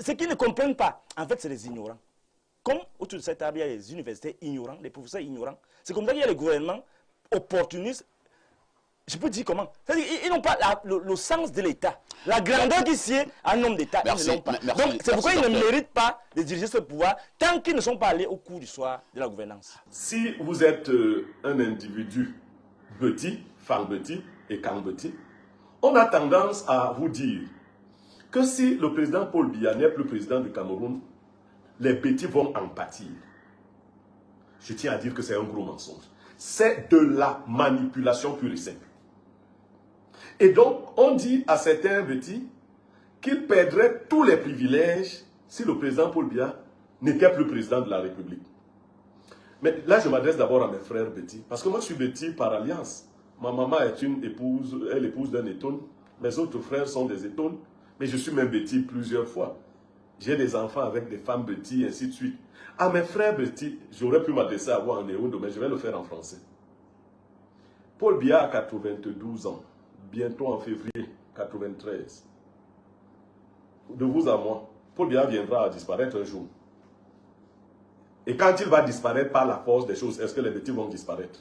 ce qu'ils ne comprennent pas, en fait, c'est les ignorants. Comme autour de cette table, il y a les universités ignorants, les professeurs ignorants. C'est comme ça qu'il y a les gouvernements opportunistes. Je peux dire comment. Ils n'ont pas le sens de l'État. La grandeur qui sied à un homme d'État, ils ne l'ont pas. Donc, c'est pourquoi ils ne méritent pas de diriger ce pouvoir tant qu'ils ne sont pas allés au cours du soir de la gouvernance. Si vous êtes un individu petit, Fang Beti et Kang Beti, on a tendance à vous dire que si le président Paul Biya n'est plus président du Cameroun, les Beti vont en pâtir. Je tiens à dire que c'est un gros mensonge. C'est de la manipulation pure et simple. Et donc, on dit à certains Beti qu'ils perdraient tous les privilèges si le président Paul Biya n'était plus président de la République. Mais là, je m'adresse d'abord à mes frères Beti, parce que moi, je suis Beti par alliance. Ma maman est une épouse, elle épouse d'un Étone. Mes autres frères sont des Étones, mais je suis même Beti plusieurs fois. J'ai des enfants avec des femmes Beti, et ainsi de suite. À mes frères Beti, j'aurais pu m'adresser à vous en Néondo, mais je vais le faire en français. Paul Biya a 92 ans, bientôt en février 93. De vous à moi, Paul Biya viendra à disparaître un jour. Et quand il va disparaître par la force des choses, est-ce que les Beti vont disparaître?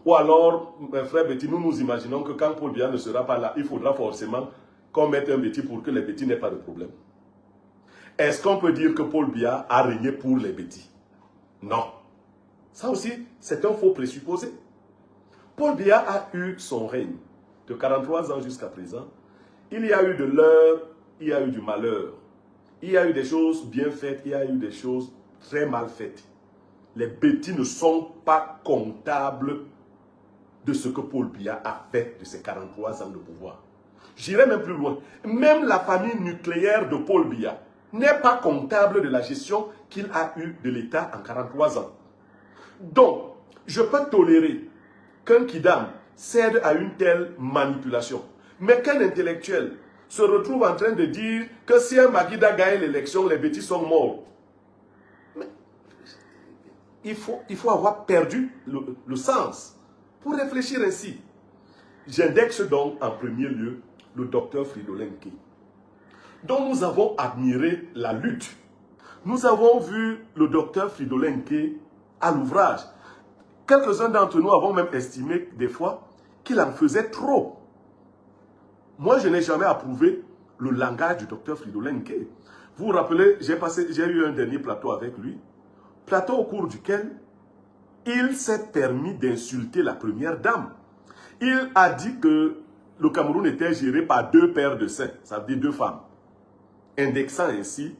Ou alors, mes frères Beti, nous imaginons que quand Paul Biya ne sera pas là, il faudra forcément qu'on mette un Beti pour que les Beti n'aient pas de problème. Est-ce qu'on peut dire que Paul Biya a régné pour les Beti? Non. Ça aussi, c'est un faux présupposé. Paul Biya a eu son règne de 43 ans jusqu'à présent. Il y a eu de l'heure, il y a eu du malheur. Il y a eu des choses bien faites, il y a eu des choses très mal faites. Les Beti ne sont pas comptables de ce que Paul Biya a fait de ses 43 ans de pouvoir. J'irai même plus loin. Même la famille nucléaire de Paul Biya n'est pas comptable de la gestion qu'il a eue de l'État en 43 ans. Donc, je peux tolérer qu'un Kidam cède à une telle manipulation. Mais qu'un intellectuel se retrouve en train de dire que si un Magida gagne l'élection, les Beti sont morts. Mais il faut avoir perdu le sens pour réfléchir ainsi. J'indexe donc en premier lieu le docteur Fridolin Nkei, dont nous avons admiré la lutte. Nous avons vu le docteur Fridolin Nkei à l'ouvrage. Quelques-uns d'entre nous avons même estimé des fois qu'il en faisait trop. Moi, je n'ai jamais approuvé le langage du docteur Fridolin Nkei. Vous vous rappelez, j'ai eu un dernier plateau avec lui, plateau au cours duquel il s'est permis d'insulter la première dame. Il a dit que le Cameroun était géré par 2 paires de seins, ça veut dire 2 femmes, indexant ainsi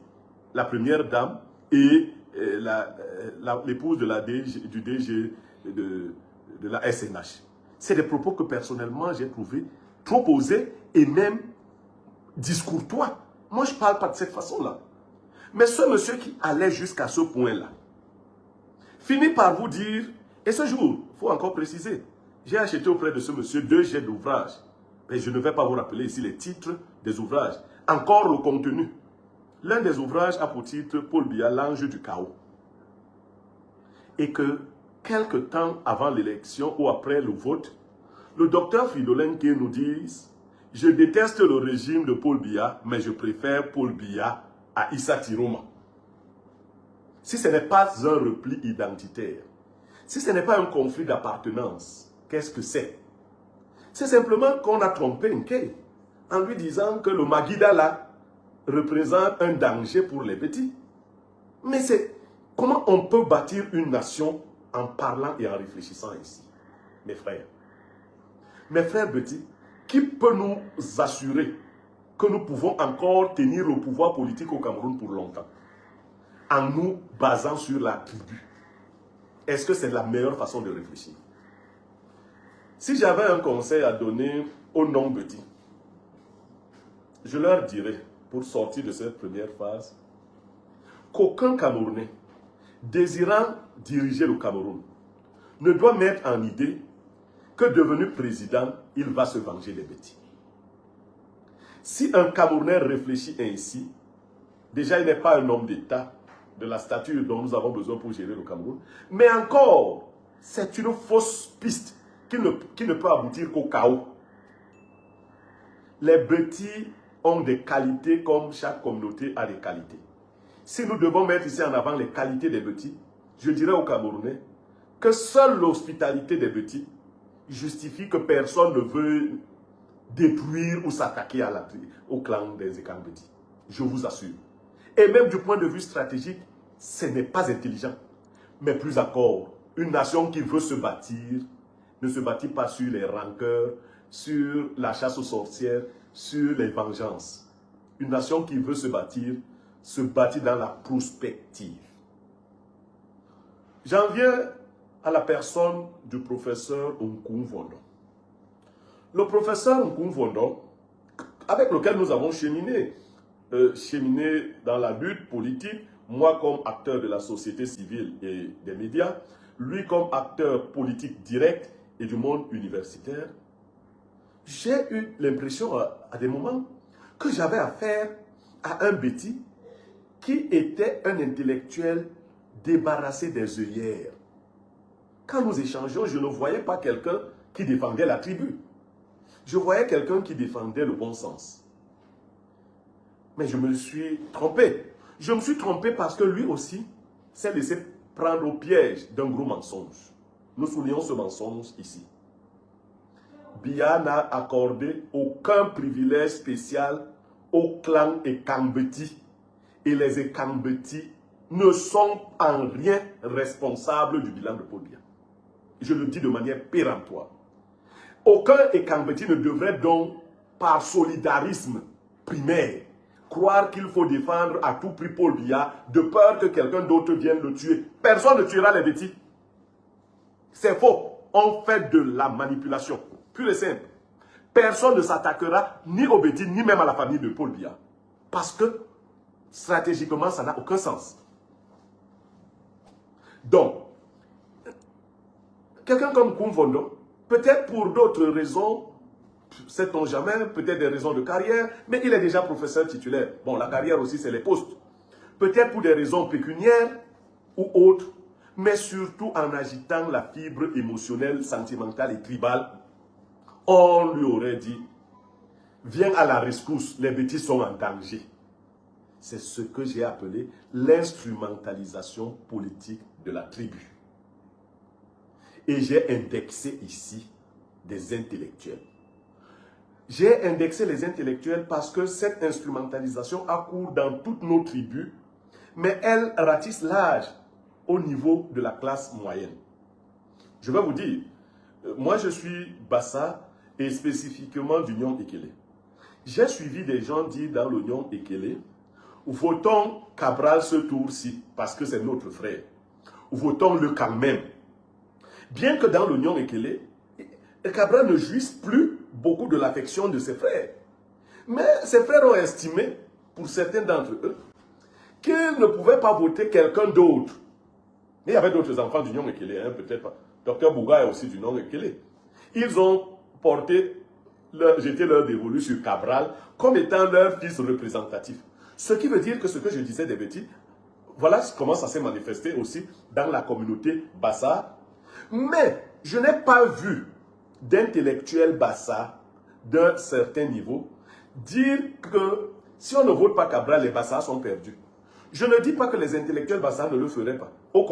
la première dame et l'épouse du DG de la SNH. C'est des propos que personnellement j'ai trouvé trop osés et même discourtois. Moi je ne parle pas de cette façon-là. Mais ce monsieur qui allait jusqu'à ce point-là, finit par vous dire, et ce jour, il faut encore préciser, j'ai acheté auprès de ce monsieur 2 jets d'ouvrages. Mais je ne vais pas vous rappeler ici les titres des ouvrages. Encore le contenu. L'un des ouvrages a pour titre Paul Biya, l'ange du chaos. Et que, quelque temps avant l'élection ou après le vote, le docteur Fridolin Nkei nous dit « Je déteste le régime de Paul Biya, mais je préfère Paul Biya à Issa Tiroma. » Si ce n'est pas un repli identitaire, si ce n'est pas un conflit d'appartenance, qu'est-ce que c'est? C'est simplement qu'on a trompé Nkei en lui disant que le Magida là représente un danger pour les petits. Mais c'est comment on peut bâtir une nation en parlant et en réfléchissant ici, mes frères. Mes frères petits, qui peut nous assurer que nous pouvons encore tenir le pouvoir politique au Cameroun pour longtemps en nous basant sur la tribu? Est-ce que c'est la meilleure façon de réfléchir? Si j'avais un conseil à donner aux non-petits, je leur dirais, pour sortir de cette première phase, qu'aucun Camerounais désirant diriger le Cameroun ne doit mettre en idée que devenu président, il va se venger des petits. Si un Camerounais réfléchit ainsi, déjà il n'est pas un homme d'État de la stature dont nous avons besoin pour gérer le Cameroun, mais encore, c'est une fausse piste qui ne peut aboutir qu'au chaos. Les petits ont des qualités comme chaque communauté a des qualités. Si nous devons mettre ici en avant les qualités des Beti, je dirais aux Camerounais que seule l'hospitalité des Beti justifie que personne ne veut détruire ou s'attaquer au clan des Ekang Beti. Je vous assure. Et même du point de vue stratégique, ce n'est pas intelligent. Mais plus encore, une nation qui veut se bâtir ne se bâtit pas sur les rancœurs, sur la chasse aux sorcières, sur les vengeances. Une nation qui veut se bâtit dans la prospective. J'en viens à la personne du professeur Nkoum Vondon. Le professeur Nkoum Vondon, avec lequel nous avons cheminé dans la lutte politique, moi comme acteur de la société civile et des médias, lui comme acteur politique direct et du monde universitaire, j'ai eu l'impression à des moments que j'avais affaire à un Beti qui était un intellectuel débarrassé des œillères. Quand nous échangeons, je ne voyais pas quelqu'un qui défendait la tribu. Je voyais quelqu'un qui défendait le bon sens. Mais je me suis trompé. Je me suis trompé parce que lui aussi s'est laissé prendre au piège d'un gros mensonge. Nous soulignons ce mensonge ici. Biya n'a accordé aucun privilège spécial au clan Ekang Beti. Et les Ekang Beti ne sont en rien responsables du bilan de Paul Biya. Je le dis de manière péremptoire. Aucun Ekang Beti ne devrait donc, par solidarisme primaire, croire qu'il faut défendre à tout prix Paul Biya de peur que quelqu'un d'autre vienne le tuer. Personne ne tuera les Beti. C'est faux. On fait de la manipulation. Pure et simple. Personne ne s'attaquera ni aux Beti, ni même à la famille de Paul Biya. Parce que, stratégiquement, ça n'a aucun sens. Donc, quelqu'un comme Nkoum Vondon, peut-être pour d'autres raisons, sait-on jamais, peut-être des raisons de carrière, mais il est déjà professeur titulaire. Bon, la carrière aussi, c'est les postes. Peut-être pour des raisons pécuniaires ou autres, mais surtout en agitant la fibre émotionnelle, sentimentale et tribale, on lui aurait dit, viens à la rescousse, les Beti sont en danger. C'est ce que j'ai appelé l'instrumentalisation politique de la tribu. Et j'ai indexé ici des intellectuels. J'ai indexé les intellectuels parce que cette instrumentalisation a cours dans toutes nos tribus, mais elle ratisse large au niveau de la classe moyenne. Je vais vous dire, moi je suis Bassa et spécifiquement d'Union Ekele. J'ai suivi des gens dire dans l'Union Ekele, votons Cabral ce tour-ci parce que c'est notre frère. Votons-le quand même. Bien que dans l'Union Ekele, Cabral ne jouisse plus beaucoup de l'affection de ses frères. Mais ses frères ont estimé, pour certains d'entre eux, qu'ils ne pouvaient pas voter quelqu'un d'autre. Mais il y avait d'autres enfants d'Union Ekele, hein, peut-être pas. Dr Bouga est aussi d'Union Ekele. Ils ont jeté leur dévolu sur Cabral comme étant leur fils représentatif. Ce qui veut dire que ce que je disais des Beti, voilà comment ça s'est manifesté aussi dans la communauté Bassa. Mais je n'ai pas vu d'intellectuels Bassa d'un certain niveau dire que si on ne vote pas Cabral, les Bassa sont perdus. Je ne dis pas que les intellectuels Bassa ne le feraient pas. Au contraire.